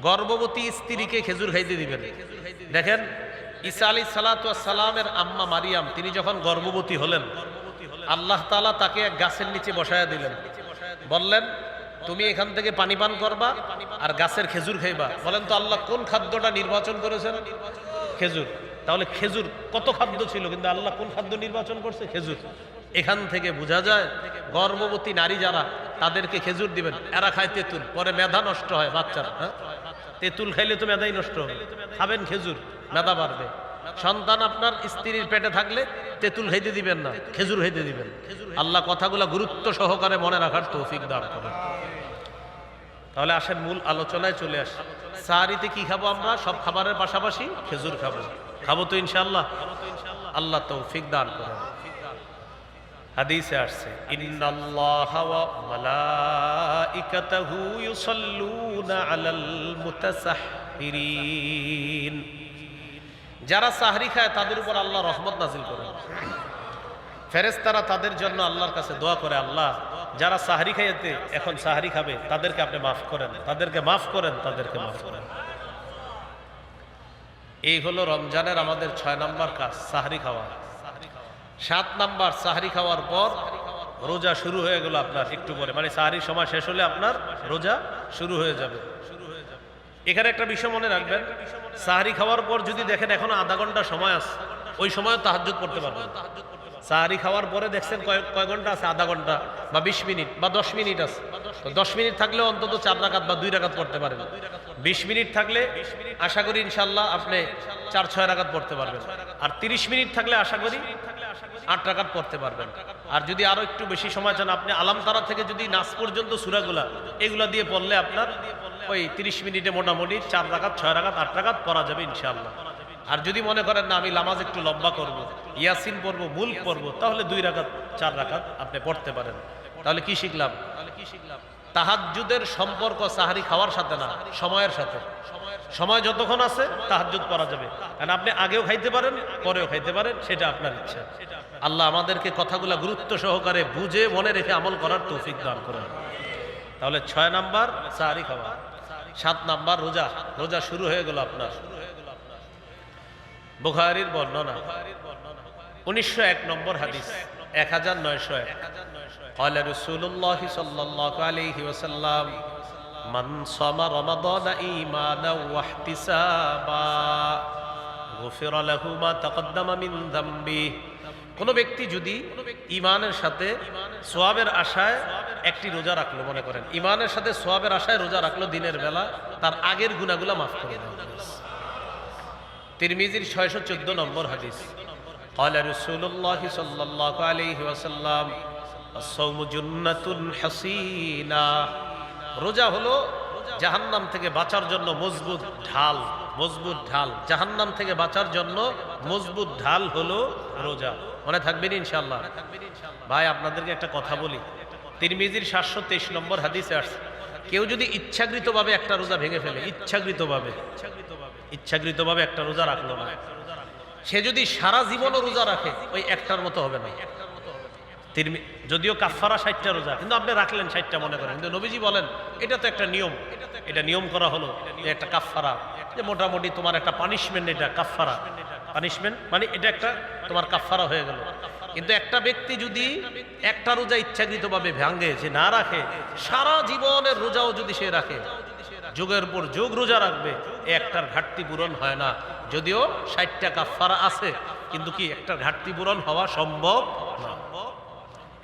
গর্ভবতী স্ত্রীকে খেজুর খাইতে দিবেন। দেখেন ঈসা আলাইহিস সালাতু ওয়াস সালামের আম্মা মারিয়াম তিনি যখন গর্ভবতী হলেন, আল্লাহ তাআলা তাকে এক গাছের নিচে বসায়া দিলেন, বললেন তুমি এখান থেকে পানি পান করবা আর গাছের খেজুর খাইবা। বলেন তো আল্লাহ কোন খাদ্যটা নির্বাচন করেছেন? খেজুর। তাহলে খেজুর কত খাদ্য ছিল, কিন্তু আল্লাহ কোন খাদ্য নির্বাচন করছে? খেজুর। এখান থেকে বোঝা যায় গর্ভবতী নারী যারা তাদেরকে খেজুর দিবেন। এরা খায় তেঁতুল, পরে মেধা নষ্ট হয় বাচ্চারা। হ্যাঁ, তেঁতুল খাইলে তো মেধাই নষ্ট হবে, খাবেন খেজুর, মেধা বাড়বে। সন্তান আপনার স্ত্রীর পেটে থাকলে তেঁতুল খাইতে দিবেন না, খেজুর খাইতে দিবেন। আল্লাহ কথাগুলো গুরুত্ব সহকারে মনে রাখার তৌফিক দান করেন। তাহলে আসেন মূল আলোচনায় চলে আসি। সাহারিতে কি খাবো আমরা? সব খাবারের পাশাপাশি খেজুর খাবো। খাবো তো ইনশাআল্লাহ? আল্লাহ তৌফিক দান করেন। হাদিসে আসছে ইন্নাল্লাহা ওয়া মালাইকাতাহু ইউসাল্লুনা আলাল মুতাসাহহিরিন। যারা সাহরি খায় তাদের উপর আল্লাহ রহমত নাজিল করেন। ফেরেশতারা তাদের জন্য আল্লাহর কাছে দোয়া করে, আল্লাহ যারা সাহরি খাইতে এখন সাহরি খাবে তাদেরকে আপনি মাফ করেন, তাদেরকে মাফ করেন, তাদেরকে মাফ করেন। এই হলো রমজানের আমাদের 6 নম্বর কাজ, সাহরি খাওয়া। 7 নম্বর, সাহরি খাওয়ার পর রোজা শুরু হয়ে গেল আপনার একটু পরে, মানে সাহরির সময় শেষ হলে আপনার রোজা শুরু হয়ে যাবে। এখানে একটা বিষয় মনে রাখবেন, সাহরি খাওয়ার পর যদি দেখেন এখনো আধা ঘন্টা সময় আছে, ওই সময় তাহাজ্জুদ পড়তে পারবেন। সাহরি খাওয়ার পরে দেখছেন কয় ঘন্টা আছে? আধা ঘন্টা বা 20 মিনিট বা 10 মিনিট আছে। তো 10 মিনিট থাকলেও অন্তত 4 রাকাত বা 2 রাকাত পড়তে পারেন। 20 মিনিট থাকলে আশা করি ইনশাল্লাহ আপনি 4-6 রাকাত পড়তে পারবেন। আর 30 মিনিট থাকলে আশা করি 8 রাকাত পড়তে পারবেন। আর যদি আরো একটু বেশি সময় চান, আপনি আলাম তারা থেকে যদি নাস পর্যন্ত সূরাগুলা এগুলা দিয়ে পড়লে আপনার ওই 30 মিনিটে মোটামুটি 4 রাকাত, 6 রাকাত, 8 রাকাত পড়া যাবে ইনশাআল্লাহ। আর যদি মনে করেন না আমি নামাজ একটু লম্বা করব, ইয়াসিন পড়বো, মুলক পড়বো, তাহলে 2 রাকাত 4 রাকাত আপনি পড়তে পারেন। তাহলে কি শিখলাম? তাহাজ্জুদের সম্পর্ক সাহরি খাওয়ার সাথে না, সময়ের সাথে। সময় যতক্ষণ আছে তাহাজ্জুদ পড়া যাবে, কারণ আপনি আগেও খাইতে পারেন, পরেও খাইতে পারেন, সেটা আপনার ইচ্ছা। আল্লাহ আমাদেরকে কথাগুলা গুরুত্ব সহকারে বুঝে মনে রেখে আমল করার তৌফিক দান করেন। তাহলে 6 নাম্বার সাহরি খাওয়া। 7 নাম্বার রোজা। রোজা শুরু হয়ে গেল আপনার। বুখারীর বর্ণনা 1901 নম্বর হাদিস, 1901। قال رسول الله صلى الله عليه وسلم من صام رمضان إيمانا واحتسابا غفر له ما تقدم من ذنبه। কোন ব্যক্তি যদি ঈমানের সাথে সওয়াবের আশায় একটি রোজা রাখলো, মনে করেন ঈমানের সাথে সওয়াবের আশায় রোজা রাখলো দিনের বেলা, তার আগের গুনাহগুলো মাফ করে দেওয়া হবে। তিরমিজির 614 নম্বর হাদিস। قال رسول الله صلى الله عليه وسلم الصوم جنة حصينة। রোজা হলো জাহান্নাম থেকে বাঁচার জন্য মজবুত ঢাল। মজবুত ঢাল, জাহান্নাম থেকে বাঁচার জন্য মজবুত ঢাল হলো রোজা। মনে থাকবেন ইনশাআল্লাহ। ভাই আপনাদেরকে একটা কথা বলি, তিরমিজির 723 নম্বর হাদিসে আসছে, কেউ যদি ইচ্ছাকৃতভাবে একটা রোজা ভেঙে ফেলে, ইচ্ছাকৃতভাবে একটা রোজা রাখলো না, সে যদি সারা জীবনও রোজা রাখে ওই একটার মতো হবে না। যদিও কাফারা 60টা রোজা, কিন্তু আপনি রাখলেন 60টা মনে করেন, কিন্তু নবীজি বলেন এটা তো একটা নিয়ম, এটা নিয়ম করা হলো, একটা কাফারা, যে মোটামুটি তোমার একটা পানিশমেন্ট, এটা কাফারা, পানিশমেন্ট মানে এটা একটা তোমার কাফারা হয়ে গেল। কিন্তু একটা ব্যক্তি যদি একটা রোজা ইচ্ছাকৃতভাবে ভাঙে, সে না রাখে, সারা জীবনের রোজাও যদি সে রাখে, যুগের পর যুগ রোজা রাখবে, একটার ঘাটতি পূরণ হয় না। যদিও 60টা কাফারা আছে, কিন্তু কি একটা ঘাটতি পূরণ হওয়া সম্ভব না।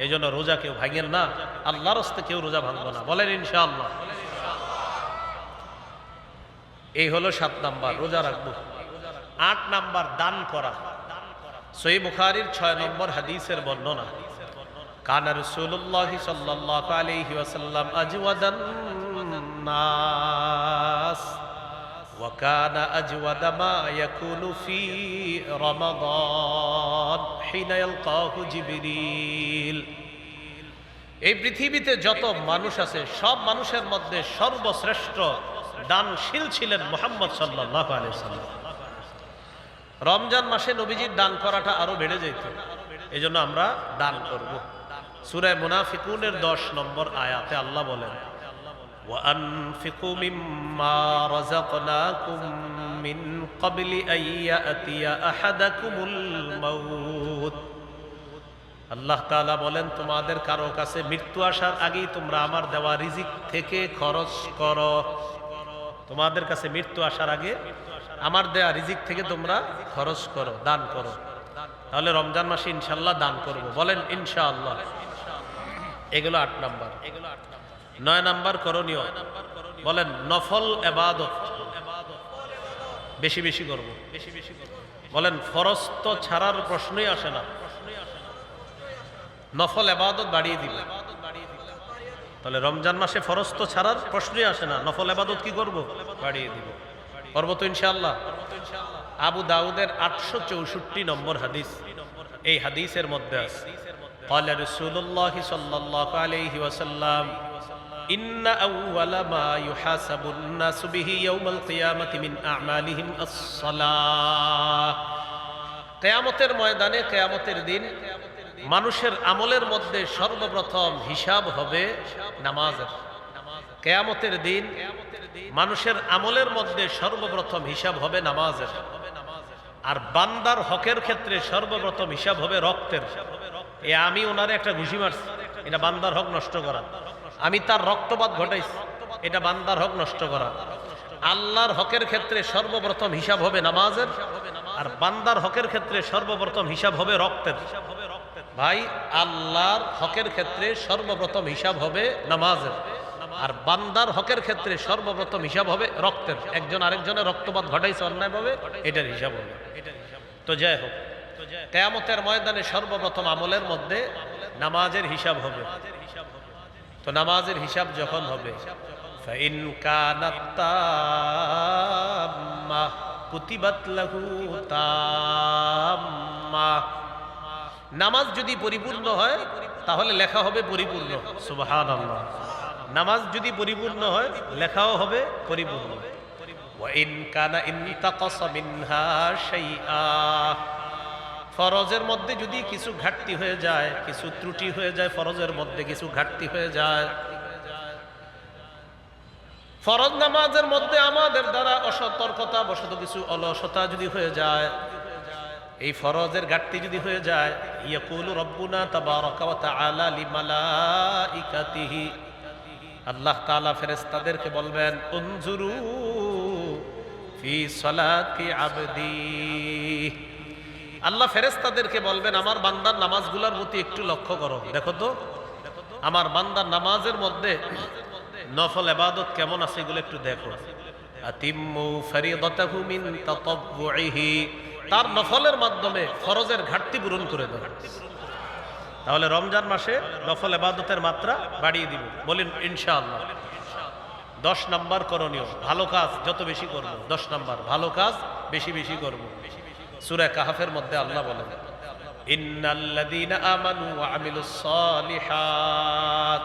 এই জন্য রোজা কেউ ভাঙেন না, আল্লাহর রাস্তায় কেউ রোজা ভাঙবো না, বলেন ইনশাআল্লাহ। এই হলো 7 নাম্বার, রোজা রাখবো। 8 নাম্বার দান করা। সহিহ বুখারীর 6 নম্বর হাদিসের বর্ণনা, কানা রাসূলুল্লাহ সাল্লাল্লাহু আলাইহি ওয়াসাল্লাম আজওয়াদান নাস ওয়া কানা আজওয়াদা মা ইয়াকুনু ফি রমাদান হিনা ইয়ালকাহু জিবরিল। এই পৃথিবীতে যত মানুষ আছে সব মানুষের মধ্যে সর্বশ্রেষ্ঠ দানশীল ছিলেন মুহাম্মদ সাল্লাল্লাহু আলাইহি ওয়াসাল্লাম। রমজান মাসে নবীজির দান করাটা আরো বেড়ে যেত, এই জন্য আমরা দান করব। সূরা মুনাফিকুনের 10 নম্বর আয়াতে আল্লাহ বলেন, وأنفقوا مما رزقناكم من قبل أن يأتي أحدكم الموت আল্লাহ তাআলা বলেন তোমাদের কারো কাছে মৃত্যু আসার আগেই তোমরা আমার দেওয়া রিজিক থেকে খরচ করো। তোমাদের কাছে মৃত্যু আসার আগে আমার দেওয়া রিজিক থেকে তোমরা খরচ করো, দান করো। তাহলে রমজান মাসে ইনশাআল্লাহ দান করব, বলেন ইনশাআল্লাহ। এগুলো 8 নাম্বার। 9 নাম্বার করণীয়, বলেন নফল ইবাদত বেশি বেশি করব। বলেন ফরজ তো ছাড়ার প্রশ্নই আসে না, নফল ইবাদত বাড়িয়ে দিবে। তাহলে রমজান মাসে ফরজ তো ছাড়ার প্রশ্নই আসে না, নফল ইবাদত কি করব? বাড়িয়ে দিব। করব তো ইনশাআল্লাহ। আবু দাউদের 864 নম্বর হাদিস, এই হাদিসের মধ্যে আছে قال رسول الله صلى الله عليه وسلم إن أول ما يحاسب الناس به يوم القيامة من أعمالهم الصلاة কিয়ামতের ময়দানে, কিয়ামতের দিন মানুষের আমলের মধ্যে সর্বপ্রথম হিসাব হবে নামাজের। কিয়ামতের দিন মানুষের আমলের মধ্যে সর্বপ্রথম হিসাব হবে নামাজের। আর বান্দার হকের ক্ষেত্রে সর্বপ্রথম হিসাব হবে রক্তের। আমি ওনারে একটা ঘুষি মারছি, এটা বান্দার হক নষ্ট করা। আমি তার রক্তপাত ঘটাইছি, এটা বান্দার হক নষ্ট করা। আল্লাহর হকের ক্ষেত্রে সর্বপ্রথম হিসাব হবে নামাজের, আর বান্দার হকের ক্ষেত্রে সর্বপ্রথম হিসাব হবে রক্তের। ভাই, আল্লাহর হকের ক্ষেত্রে সর্বপ্রথম হিসাব হবে নামাজের, আর বান্দার হকের ক্ষেত্রে সর্বপ্রথম হিসাব হবে রক্তের। একজন আরেকজনের রক্তপাত ঘটাইছে অন্যায়ভাবে, এটার হিসাব হবে। তো যাই হোক, কিয়ামতের ময়দানে সর্বপ্রথম আমলের মধ্যে নামাজের হিসাব হবে। তো নামাজের হিসাব যখন হবে, ফাইন কানাত তাম্মা কুতিবাত লাহু তাম্মা, নামাজ যদি পরিপূর্ণ হয় তাহলে লেখা হবে পরিপূর্ণ। সুবহানাল্লাহ। নামাজ যদি পরিপূর্ণ হয় লেখাও হবে পরিপূর্ণ। ওয়া ইন কানা ইনতাকাসা মিনহা শাইআ, ফরজের মধ্যে যদি কিছু ঘাটতি হয়ে যায়, কিছু ত্রুটি হয়ে যায়, ফরজের মধ্যে কিছু ঘাটতি হয়ে যায়, ফরজ নামাজের মধ্যে আমাদের দ্বারা অসতর্কতা বশত কিছু অলসতা যদি হয়ে যায়, এই ফরজের ঘাটতি যদি হয়ে যায়, ইয়াকুলু রাব্বুনা তাবারাকা ওয়া তাআলা লিমালাইকাতিহি, আল্লাহ তাআলা ফেরেশতাদেরকে বলবেন উনজুরু ফি সালাতি আবদি, আল্লাহ ফেরেশতাদেরকে বলবেন আমার বান্দার নামাজগুলোর প্রতি একটু লক্ষ্য করো, দেখো তো আমার বান্দার নামাজের মধ্যে নফল ইবাদত কেমন আছে, এগুলো একটু দেখো। আতিম্মু ফরিদাতাহু মিন তাতাব্বুইহি, তার নফলের মাধ্যমে ফরজের ঘাটতি পূরণ করে দাও। তাহলে রমজান মাসে নফল ইবাদতের মাত্রা বাড়িয়ে দিব, বলেন ইনশাআল্লাহ। 10 নাম্বার করণীয়, ভালো কাজ যত বেশি করব। 10 নাম্বার, ভালো কাজ বেশি বেশি করব। সূরা কাহফের মধ্যে আল্লাহ বলেন ইন্নাল্লাযীনা আমানু ওয়া আমিলুস সালিহাত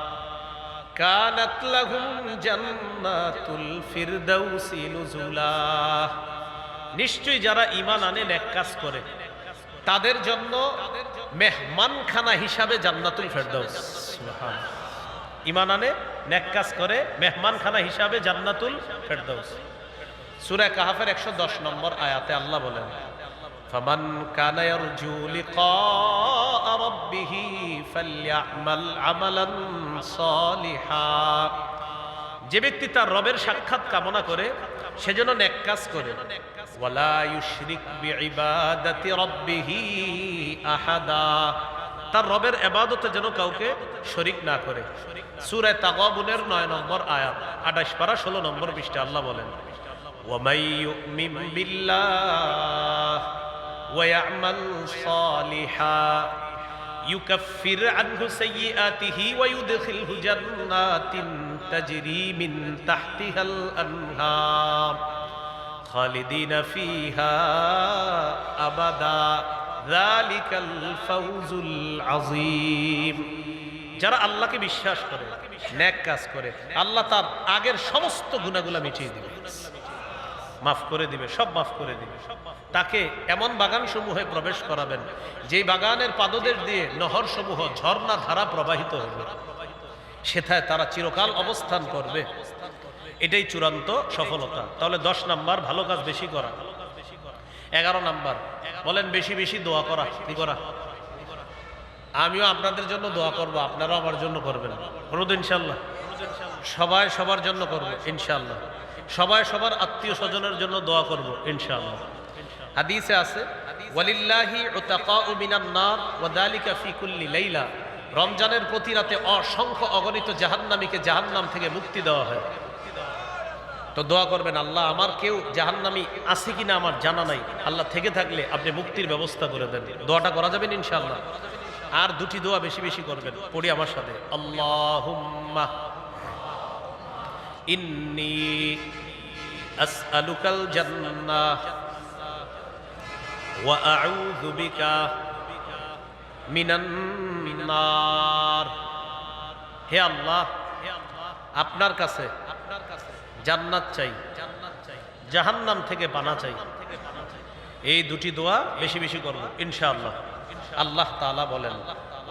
কানাত লাহুম জান্নাতুল ফিরদাউসি নুজুলা, নিশ্চয়ই যারা ঈমান আনে নেক কাজ করে তাদের জন্য মেহমানখানা হিসাবে জান্নাতুল ফিরদাউস। সুবহানাল্লাহ। ঈমান আনে নেক কাজ করে মেহমানখানা হিসাবে জান্নাতুল ফিরদাউস। সূরা কাহফের 110 নম্বর আয়াতে আল্লাহ বলেন ফামান কানা ইয়ারজু লিকা রাব্বিহি ফালইআমাল আমালান সালিহা, যে ব্যক্তি তার রবের সাক্ষাৎ কামনা করে সেজন্য নেক কাজ করে। ওয়ালা ইউশরিক বিইবাদাতি রাব্বিহি আহাদা, তার রবের ইবাদতে যেন কাউকে শরীক না করে। সূরা তাগাবুনের 9 নম্বর আয়াত, 28 পারা 16 নম্বর পৃষ্ঠা আল্লাহ বলেন ওয়া মান ইউমিন বিল্লাহ ওয়া ইয়ামাল সালিহা ইউকাফির আনহু সাইয়্যাতিহি ওয়া ইউদখিলহু জান্নাতিন তাজরি মিন তাহতিহাল আনহার খালিদিনা ফিহা আবাদা যালিকাল ফাউজুল আযীম। যারা আল্লাহকে বিশ্বাস করে নেক কাজ করে, আল্লাহ তার আগের সমস্ত গুনাহগুলো মিটিয়ে দিবে, মাফ করে দিবে, সব মাফ করে দিবে। তাকে এমন বাগান সমূহে প্রবেশ করাবেন যেই বাগানের পাদদেশ দিয়ে নহর সমূহ ঝর্ণা ধারা প্রবাহিত হবে, সেথায় তারা চিরকাল অবস্থান করবে। এটাই চূড়ান্ত সফলতা। তাহলে 10 নাম্বার ভালো কাজ বেশি করা। 11 নাম্বার বলেন বেশি বেশি দোয়া করা। কি করা? আমিও আপনাদের জন্য দোয়া করব, আপনারাও আমার জন্য করবেন। করব তো ইনশাল্লাহ? সবাই সবার জন্য করব ইনশাল্লাহ। সবাই সবার আত্মীয় স্বজনের জন্য দোয়া করব ইনশাআল্লাহ। হাদিসে আছে ওয়ালিল্লাহি উতাকাউ মিনান নার ওয়া যালিকা ফি কুল্লি লাইলা। রমজানের প্রতি রাতে অসংখ্য অগণিত জাহান্নামীকে জাহান্নাম থেকে মুক্তি দেওয়া হয়। তো দোয়া করবেন, আল্লাহ আমার কেউ জাহান্নামী আছে কিনা আমার জানা নাই, আল্লাহ থেকে থাকলে আপনি মুক্তির ব্যবস্থা করে দেন। দোয়াটা করা যাবেন ইনশাআল্লাহ। আর দুটি দোয়া বেশি বেশি করবেন, পড়ি আমার সাথে। আল্লাহুম্মা ইন্নী আসআলুকাল জান্নাহ ওয়া আউযু বিকা মিনান নার। হে আল্লাহ, আপনার কাছে জান্নাত চাই, জাহান্নাম থেকে পানা চাই। এই দুটি দোয়া বেশি বেশি করব ইনশাআল্লাহ। আল্লাহ তাআলা বলেন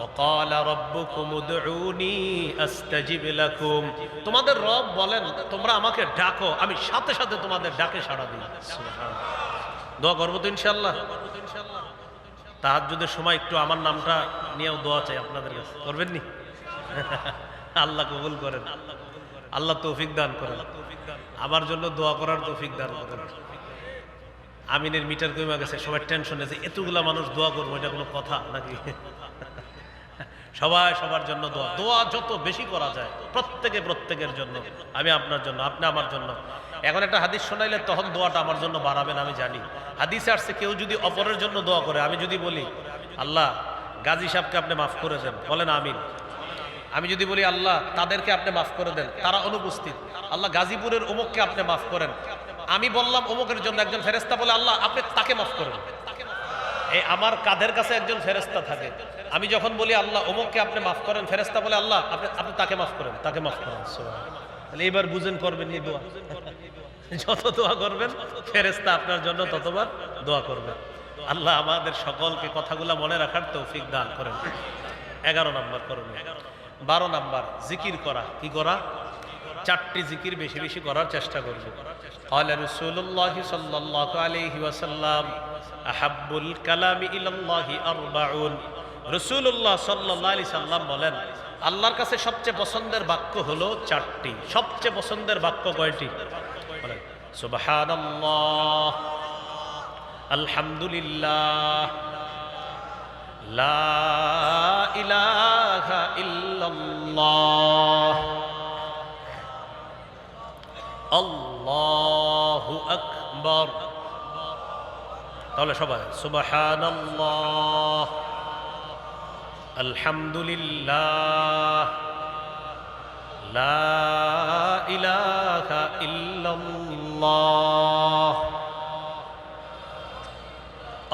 وقال ربكم ادعوني استجب لكم। তোমাদের রব বলেন তোমরা আমাকে ডাকো, আমি সাথে সাথে তোমাদের ডাকে সাড়া দিই। সুবহানাল্লাহ। দোয়া করব তো ইনশাআল্লাহ। তাহাজ্জুদের সময় একটু আমার নামটা নিয়েও দোয়া চাই আপনাদের কাছে, করবেন নি? আল্লাহ কবুল করেন, আল্লাহ তৌফিক দান করেন, আমার জন্য দোয়া করার তৌফিক দান করেন। আমিনের মিটার কমে গেছে, সবাই টেনশনে যে এতগুলা মানুষ দোয়া করবো, এটা কোনো কথা নাকি? সবাই সবার জন্য দোয়া, দোয়া যত বেশি করা যায় প্রত্যেকে প্রত্যেকের জন্য, আমি আপনার জন্য, আপনি আমার জন্য। এখন একটা হাদিস শোনাইলে তখন দোয়াটা আমার জন্য বাড়াবেন, আমি জানি। হাদিসে আসছে কেউ যদি অপরের জন্য দোয়া করে, আমি যদি বলি আল্লাহ গাজী সাহেবকে আপনি মাফ করে দেন, বলেন আমিন। আমি যদি বলি আল্লাহ তাদেরকে আপনি মাফ করে দেন, তারা অনুপস্থিত, আল্লাহ গাজীপুরের অমুককে আপনি মাফ করেন, আমি বললাম অমুকের জন্য, একজন ফেরেশতা বলে আল্লাহ আপনি তাকে মাফ করেন। এই আমার কাঁধের কাছে একজন ফেরেশতা থাকে, আমি যখন বলি আল্লাহ অমুককে আপনি মাফ করেন, ফেরেশতা বলে আল্লাহ আপনি তাকে মাফ করেন, তাকে মাফ করেন। তাহলে এবার বুঝেন করবেন এই দোয়া। যত দোয়া করবেন ফেরেশতা আপনার জন্য ততবার দোয়া করবেন। আল্লাহ আমাদের সকলকে কথাগুলা মনে রাখার তৌফিক দান করেন। 11 নাম্বার করবেন। 12 নাম্বার জিকির করা। কি করা? 4টি জিকির বেশি বেশি করার চেষ্টা করব। ক্বালা রাসূলুল্লাহ সাল্লাল্লাহু আলাইহি ওয়াসাল্লাম আহাব্বুল কালামি ইলাল্লাহি আরবাউন। রাসূলুল্লাহ সাল্লাল্লাহু আলাইহি সাল্লাম বলেন আল্লাহর কাছে সবচেয়ে পছন্দের বাক্য হলো 4টি। সবচেয়ে পছন্দের বাক্য কয়টি? বলেন সুবহানাল্লাহ, আলহামদুলিল্লাহ, লা ইলাহা ইল্লাল্লাহ, আল্লাহু আকবার। তাহলে সবাই সুবহানাল্লাহ, আলহামদুলিল্লাহ, লা ইলাহা ইল্লাল্লাহ,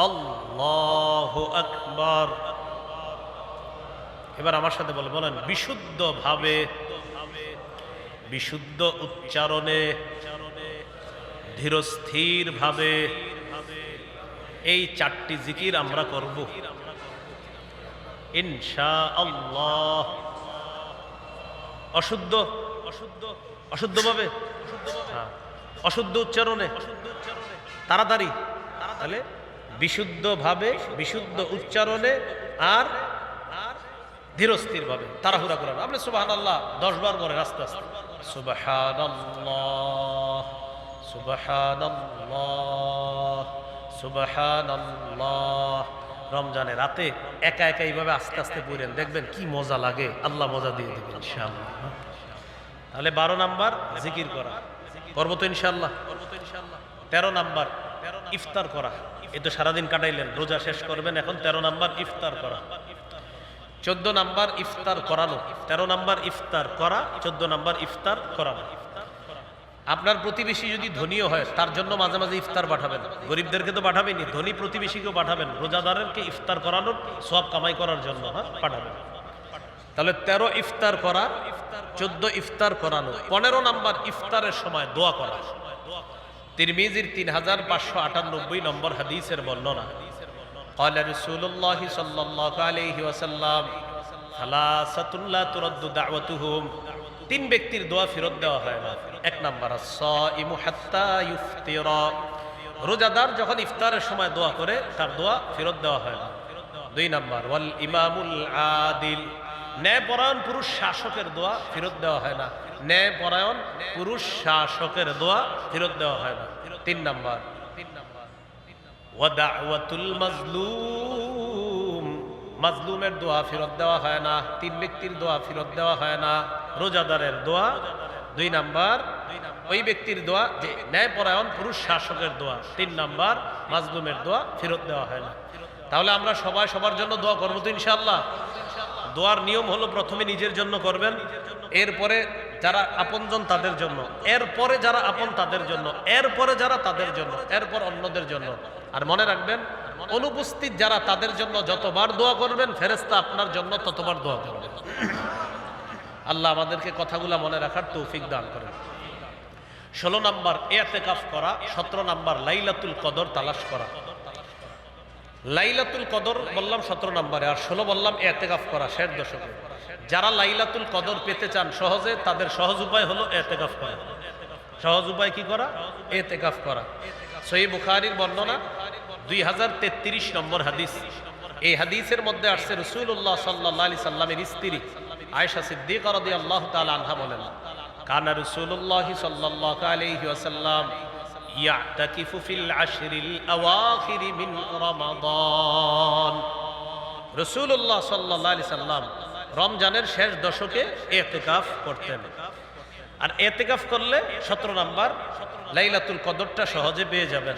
আল্লাহু আকবার। এবার আমার সাথে বলেন বিশুদ্ধ ভাবে, বিশুদ্ধ উচ্চারণে, ধীরস্থির ভাবে এই 4টি জিকির আমরা করব ইনশাআল্লাহ। অশুদ্ধ অশুদ্ধ ভাবে, অশুদ্ধ উচ্চারণে, তাড়াতাড়ি। তাহলে বিশুদ্ধ ভাবে, বিশুদ্ধ উচ্চারণে আর ধীরস্থির ভাবে, তাড়াহুড়া করেন। আপনি সুবহানাল্লাহ 10 বার করেন আস্তে আস্তে। সুবহানাল্লাহ, সুবহানাল্লাহ, সুবহানাল্লাহ। রমজানের রাতে একা একা এইভাবে আস্তে আস্তে পড়েন, দেখবেন কি মজা লাগে, আল্লাহ মজা দিয়ে দেবেন ইনশাআল্লাহ। তাহলে 12 নাম্বার জিকির করা, করবো তো ইনশাআল্লাহ। 13 নাম্বার ইফতার করা। এই তো সারাদিন কাটাইলেন, রোজা শেষ করবেন, এখন 13 নাম্বার ইফতার করা। 14 নাম্বার ইফতার করানো। 13 নাম্বার ইফতার করা, 14 নাম্বার ইফতার করানো। আপনার প্রতিবেশী যদি ধনীও হয় তার জন্য মাঝে মাঝে ইফতার পাঠাবেন। গরিবদেরকে তো পাঠাবেনই, ধনী প্রতিবেশীকেও পাঠাবেন, রোজাদারকে ইফতার করানোর সওয়াব কামাই করার জন্য পাঠাবেন। তাহলে 13 ইফতার করা, 14 ইফতার করানো। 15 নাম্বার ইফতারের সময় দোয়া করা। তিরমিজির 3598 নম্বর হাদিসের বর্ণনা। ক্বালা রাসূলুল্লাহ সাল্লাল্লাহু আলাইহি ওয়াসাল্লাম সালাসাতুন লা তুরাদ্দু দাওয়াতুহুম তিন ব্যক্তির দোয়া ফেরত দেওয়া হয় না। এক নাম্বার আস-সাইমু হাত্তা ইফতিরা, রোজাদার যখন ইফতারের সময় দোয়া করে তার দোয়া ফেরত দেওয়া হয় না। দুই নাম্বার ওয়াল ইমামুল আদিল, ন্যায়পরায়ণ পুরুষ শাসকের দোয়া ফেরত দেওয়া হয় না। ন্যায়পরায়ণ পুরুষ শাসকের দোয়া ফেরত দেওয়া হয় না। তিন নাম্বার ওয়া দাওয়াতুল মাজলুম, মাজলুমের দোয়া ফেরত দেওয়া হয় না। তিন ব্যক্তির দোয়া ফেরত দেওয়া হয় না। রোজাদারের দোয়া, দুই নাম্বার ওই ব্যক্তির দোয়া যে ন্যায়পরায়ণ পুরুষ শাসকের দোয়া, তিন নাম্বার মাজলুমের দোয়া ফেরত দেওয়া হয় না। তাহলে আমরা সবাই সবার জন্য দোয়া করবো তো ইনশাআল্লাহ। দোয়ার নিয়ম হলো প্রথমে নিজের জন্য করবেন, এরপরে যারা আপনজন তাদের জন্য, এরপরে যারা আপন তাদের জন্য, এরপরে যারা তাদের জন্য, এরপর অন্যদের জন্য। আর মনে রাখবেন অনুপস্থিত যারা তাদের জন্য যতবার দোয়া করবেন ফেরেশতা আপনার জন্য ততবার দোয়া করবেন। আল্লাহ আমাদেরকে কথাগুলা মনে রাখার তৌফিক দান করেন। 16 নাম্বার ইতিকাফ করা, 17 নাম্বার লাইলাতুল কদর তালাশ করা। লাইলাতুল কদর বললাম 17 নম্বরে, আর 16 বললাম ইতিকাফ করা শেষ দশকে। যারা লাইলাতুল কদর পেতে চান সহজে, তাদের সহজ উপায় হলো ইতিকাফ করা। সহজ উপায় কি করা? ইতিকাফ করা। সহিহ বুখারীর বর্ণনা 2033 নম্বর হাদিস। এই হাদিসের মধ্যে আসছে রাসূলুল্লাহ সাল্লাল্লাহু আলাইহি সাল্লামের স্ত্রী আয়েশা সিদ্দিকা রাদিয়াল্লাহু তাআলা আনহা বলেন, কানা রাসূলুল্লাহ সাল্লাল্লাহু আলাইহি ওয়াসাল্লাম ইয়াতাকিফু ফিল আশরিল আওয়াখির মিন রমাদান। রাসূলুল্লাহ সাল্লাল্লাহু আলাইহি সাল্লাম রমজানের শেষ দশকে ইতিকাফ করতেন। আর ইতিকাফ করলে 17 নাম্বার লাইলাতুল কদরটা সহজে পেয়ে যাবেন।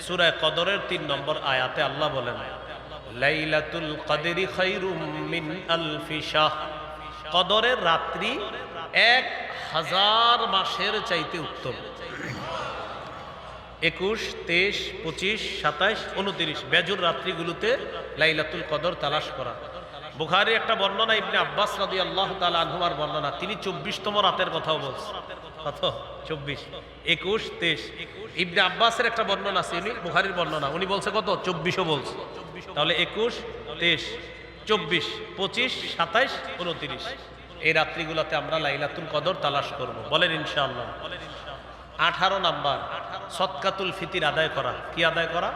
সূরা কদরের 3 নম্বর আয়াতে আল্লাহ বলেন, লাইলাতুল কদরি খায়রুম মিন আলফি শাহ, কদরের রাত্রি 1000 মাসের চাইতে উত্তম। 21, 23, 25, 27, 29 বেজুর রাত্রিগুলোতে লাইলাতুল কদর তালাশ করা। বুখারী একটা বর্ণনা, ইবনে আব্বাস রাদিয়াল্লাহু তাআলা আনহুমার বর্ণনা, তিনি 24তম রাতের কথাও বলছেন। কত? 24, 21, 23। ইবনে আব্বাসের একটা বর্ণনা আছে, উনি বুখারীর বর্ণনা, উনি বলছে কত? 24ও বলছে। তাহলে 21, 23, 24, 25, 27, 29 এই রাত্রিগুলোতে আমরা লাইলাতুল কদর তালাশ করব। বলেন ইনশাআল্লাহ। 18 নাম্বার সদকাতুল ফিতির আদায় করা। কি আদায় করা?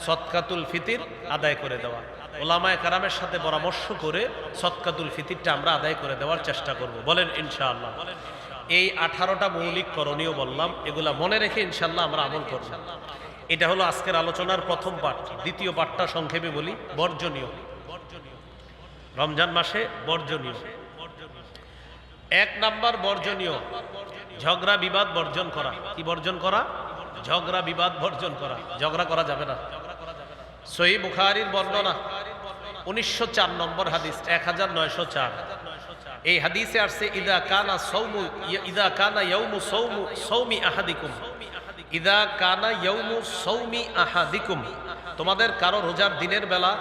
সদকাতুল ফিতির আদায় করে দেওয়া। ওলামায়ে কেরামের সাথে পরামর্শ করে সদকাতুল ফিতিরটা আমরা আদায় করে দেওয়ার চেষ্টা করব। বলেন ইনশাআল্লাহ। এই 18টা মৌলিক করণীয় বললাম, এগুলা মনে রেখে ইনশাআল্লাহ আমরা আমল করব। এটা হলো আজকের আলোচনার প্রথম পাঠ। দ্বিতীয় পাঠটা সংক্ষেপে বলি, বর্জনীয়। রমজান মাসে বর্জনীয়। 1 নাম্বার বর্জনীয় ঝগড়া বিবাদ বর্জন করা। কি বর্জন করা? ঝগড়া বিবাদ বর্জন করা। ঝগড়া করা যাবে না। সহিহ বুখারীর বর্ণনা 1904 নম্বর হাদিস, 1904। এই হাদিসে আসছে, ইদা কানা ইয়াউমু সাওমি আহাদিকুম, ইদা কানা ইয়াউমু সাওমি আহাদিকুম, তোমাদের কারো রোজার দিনের বেলা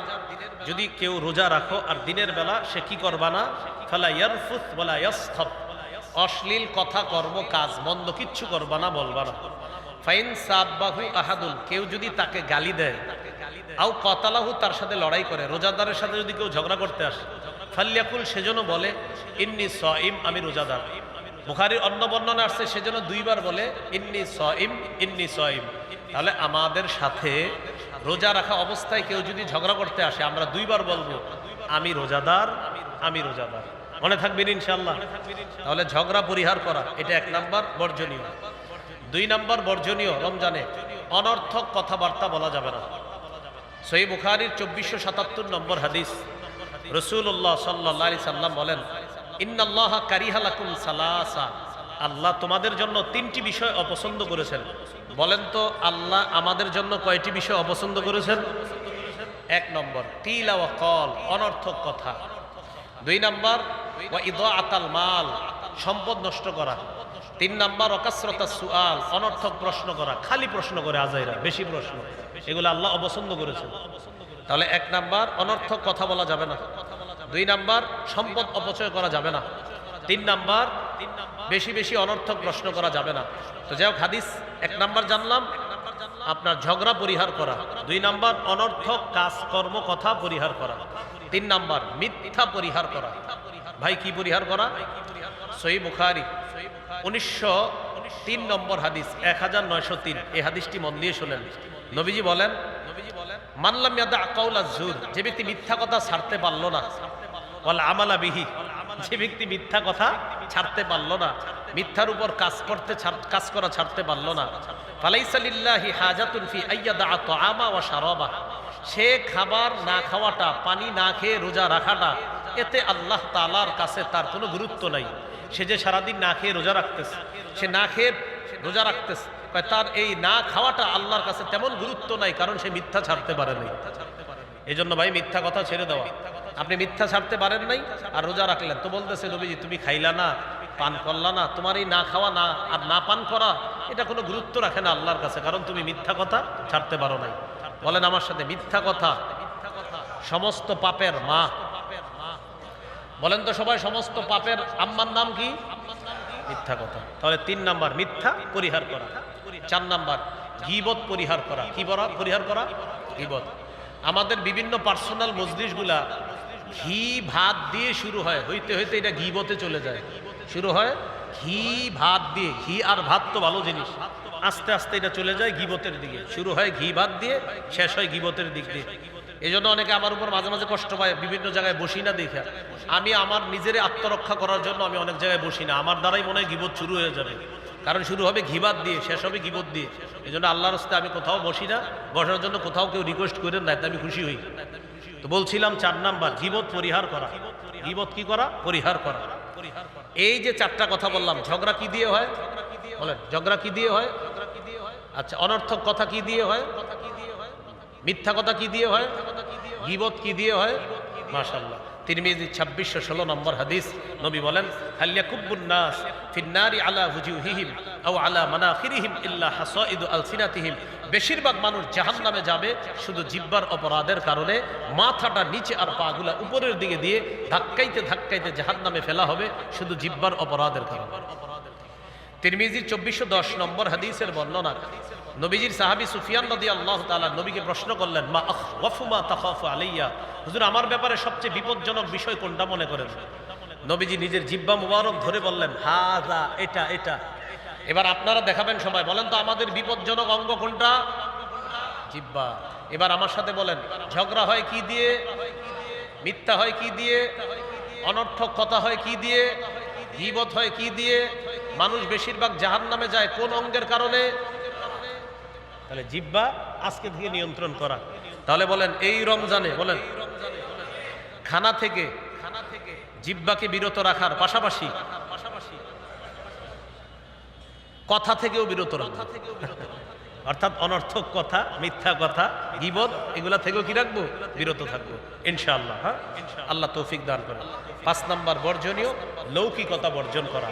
যদি কেউ রোজা রাখো আর দিনের বেলা সে কি করবা না, ফালা ইয়ারফুস ওয়ালা ইয়াসখাব, অশ্লীল কথা কর্ম কাজ মন্দ কিচ্ছু করবা না, বলবা না। ফাইন সাব্বাহু আহাদুন, কেউ যদি তাকে গালি দেয়, আও কতালাহু, তার সাথে লড়াই করে, রোজাদারের সাথে যদি কেউ ঝগড়া করতে আসে, ফাল্যাকুল, সেজন্য বলে, ইন্নী সাইম, আমি রোজাদার। বুখারীর অন্য বর্ণনা আসছে সেজন্য 2 বার বলে, ইন্নী সাইম, ইন্নী সাইম। তাহলে আমাদের সাথে রোজা রাখা অবস্থায় কেউ যদি ঝগড়া করতে আসে, আমরা 2 বার বলবো, আমি রোজাদার, আমি রোজাদার। মনে থাকবেন ইনশাআল্লাহ। তাহলে ঝগড়া পরিহার করা, এটা 1 নাম্বার বর্জনীয়। 2 নাম্বার বর্জনীয় রমজানে অনর্থক কথাবার্তা বলা যাবে না। সহিহ বুখারীর 2477 নম্বর হাদিস, রাসূলুল্লাহ সাল্লাল্লাহু আলাইহি সাল্লাম বলেন, ইন্নাল্লাহা কারিহা লাকুম সালাসা, আল্লাহ তোমাদের জন্য 3টি বিষয় অপছন্দ করেছেন। বলেন তো আল্লাহ আমাদের জন্য কয়টি বিষয় অপছন্দ করেছেন? 1 নম্বর কিলা ওয়া কল, অনর্থক কথা। 2 নাম্বার ওয়া ইদাআতাল মাল, সম্পদ নষ্ট করা। 3 নাম্বার ওয়াকাসরাতাস সুআল, অনর্থক প্রশ্ন করা, খালি প্রশ্ন করে আজাইরা, বেশি প্রশ্ন, এগুলো আল্লাহ অপছন্দ করেছেন। তাহলে 1 নাম্বার অনর্থক কথা বলা যাবে না। 2 নাম্বার সম্পদ অপচয় করা যাবে না। 3 নাম্বার বেশি বেশি অনর্থক প্রশ্ন করা যাবে না। তো যাই হোক, হাদিস 1 নাম্বার জানলাম আপনার ঝগড়া পরিহার করা, 2 নাম্বার অনর্থক কাজকর্ম কথা পরিহার করা, 3 নাম্বার মিথ্যা পরিহার করা। ভাই কি পরিহার করা? সহিহ বুখারী 1903 নম্বর হাদিস 1903, এই হাদিসটি মন দিয়ে শুনেন। নবীজি বলেন, মান লাম ইয়াদা কাউলা যুর, যে ব্যক্তি মিথ্যা কথা ছাড়তে পারলো না, ওয়াল আমালা বিহি, যে ব্যক্তি মিথ্যা কথা ছাড়তে পারলো না, মিথ্যার উপর কাজ করা ছাড়তে পারলো না, ফালাইসা লিল্লাহি হাজাতুন ফি আইয়াদা তাআমা ওয়া শারাবা, সে খাবার না খাওয়াটা, পানি না খেয়ে রোজা রাখাটা, এতে আল্লাহ তাআলার কাছে তার কোনো গুরুত্ব নাই। সে যে সারাদিন না খেয়ে রোজা রাখতেছে, সে না খেয়ে রোজা রাখতেছে, তার এই না খাওয়াটা আল্লাহর কাছে তেমন গুরুত্ব নাই, কারণ সে মিথ্যা ছাড়তে পারে নাই। এই জন্য ভাই মিথ্যা কথা ছেড়ে দেওয়া। আপনি মিথ্যা ছাড়তে পারেন নাই আর রোজা রাখলেন, তো বলতেছে নবীজি তুমি খাইলা না, পান করলা না, তোমার এই না খাওয়া না আর না পান করা এটা কোনো গুরুত্ব রাখে না আল্লাহর কাছে, কারণ তুমি মিথ্যা কথা ছাড়তে পারো নাই। বলেন আমার সাথে, মিথ্যা কথা সমস্ত পাপের মা। বলেন তো সবাই, সমস্ত পাপের আম্মার নাম কি? মিথ্যা কথা। তাহলে 3 নাম্বার মিথ্যা পরিহার করা। 4 নাম্বার গীবত পরিহার করা। কি পরিহার করা? গীবত। আমাদের বিভিন্ন পার্সোনাল মজলিসগুলা ঘি ভাত দিয়ে শুরু হয়, হইতে হইতে এটা গীবতে চলে যায়। শুরু হয় ঘি ভাত দিয়ে, ঘি আর ভাত তো ভালো জিনিস, আস্তে আস্তে এটা চলে যায় গীবতের দিকে। শুরু হয় ঘি ভাত দিয়ে, শেষ হয় গীবতের দিক দিয়ে। এই জন্য অনেকে আমার উপর মাঝে মাঝে কষ্ট পায়, বিভিন্ন জায়গায় বসি না দেখে। আমি আমার নিজের আত্মরক্ষা করার জন্য আমি অনেক জায়গায় বসি না, আমার দ্বারাই মনে হয় গীবত শুরু হয়ে যাবে, কারণ শুরু হবে ঘিবাত দিয়ে, শেষ হবে গীবত দিয়ে। এই জন্য আল্লাহর রাস্তায় আমি কোথাও বসি না, বসার জন্য কোথাও কেউ রিকোয়েস্ট করেন না, আমি খুশি হই। তো বলছিলাম 4 নাম্বার গীবত পরিহার করা। গীবত কি করা? পরিহার করা। এই যে 4টা কথা বললাম, ঝগড়া কি দিয়ে হয়? বলেন, ঝগড়া কি দিয়ে হয়? আচ্ছা, অনর্থক কথা কি দিয়ে হয়? মিথ্যা কথা কি দিয়ে হয়? গীবত কি দিয়ে হয়? মাশাআল্লাহ। তিরমিজি 2616 নম্বর হাদিস, নবী বলেন, হাল ইয়াকুব্বুন নাস ফিন্নারি আলা ওয়ুজুহিহিম আও আলা মানাখিরিহিম ইল্লা হাসাইদু আলসিনাতিহিম, বেশিরভাগ মানুষ জাহান্নামে যাবে শুধু জিহ্বার অপরাধের কারণে, মাথাটা নিচে আর পাগুলা উপরের দিকে দিয়ে ধাক্কাইতে ধাক্কাইতে জাহান্নামে ফেলা হবে শুধু জিহ্বার অপরাধের কারণে। তিরমিজির 2410 নম্বর হাদিসের বর্ণনা, নবীজির সাহাবী সুফিয়ান রাদিয়াল্লাহু তাআলা নবীকে প্রশ্ন করলেন, মা আখওয়াফু মা তাখাফু আলাইয়া, হুজুর আমার ব্যাপারে সবচেয়ে বিপজ্জনক বিষয় কোনটা মনে করেন? নবীজি নিজের জিহ্বা মুবারক ধরে বললেন, হাযা, এটা এটা। এবার আপনারা দেখাবেন সবাই, বলেন তো আমাদের বিপজ্জনক অঙ্গ কোনটা? জিহ্বা। এবার আমার সাথে বলেন, ঝগড়া হয় কি দিয়ে? মিথ্যা হয় কি দিয়ে? অনর্থক কথা হয় কি দিয়ে? গীবত হয় কি দিয়ে? মানুষ বেশিরভাগ জাহান্নামে যায় কোন অঙ্গের কারণে? তাহলে জিহ্বা আজকে থেকে নিয়ন্ত্রণ করা। তাহলে বলেন এই রমজানে, বলেন খানা থেকে জিহ্বাকে বিরত রাখার পাশাপাশি কথা থেকেও বিরত রাখা, অর্থাৎ অনর্থক কথা, মিথ্যা কথা, গীবত, এগুলা থেকেও কি রাখবো? বিরত থাকবো ইনশাআল্লাহ। হ্যাঁ, আল্লাহ তৌফিক দান করেন। 5 নাম্বার বর্জনীয় লৌকিকতা বর্জন করা।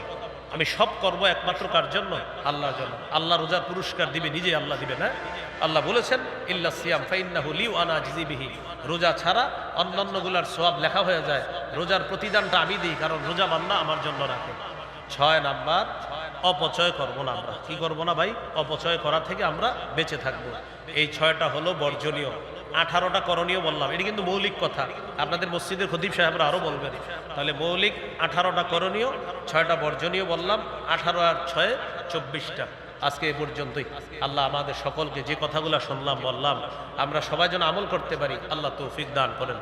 আমি সব করব একমাত্র কার জন্য? আল্লাহর জন্য। আল্লাহ রোজার পুরস্কার দিবে, নিজে আল্লাহ দিবে না। আল্লাহ বলেছেন, ইল্লা সিয়াম ফাইন্নাহু লি ওয়া আনা আজজি বিহি, রোজা ছাড়া অন্যান্যগুলার সওয়াব লেখা হয়ে যায়, রোজার প্রতিদানটা আমি দিই, কারণ রোজা বান্দা আমার জন্য রাখে। 6 নাম্বার অপচয় করব না আমরা। কি করব না ভাই? অপচয় করা থেকে আমরা বেঁচে থাকব। এই 6টা হলো বর্জনীয়। 18টা করণীয় বললাম, এটা কিন্তু মৌলিক কথা, আপনাদের মসজিদের খতিব সাহেবরা আরো বলবেন। তাহলে মৌলিক 18টা করণীয়, 6টা বর্জনীয় বললাম, 18 আর 6 24টা। আজকে এ পর্যন্তই। আল্লাহ আমাদের সকলকে যে কথাগুলো শুনলাম বললাম আমরা সবাই যেন আমল করতে পারি, আল্লাহ তৌফিক দান করেন।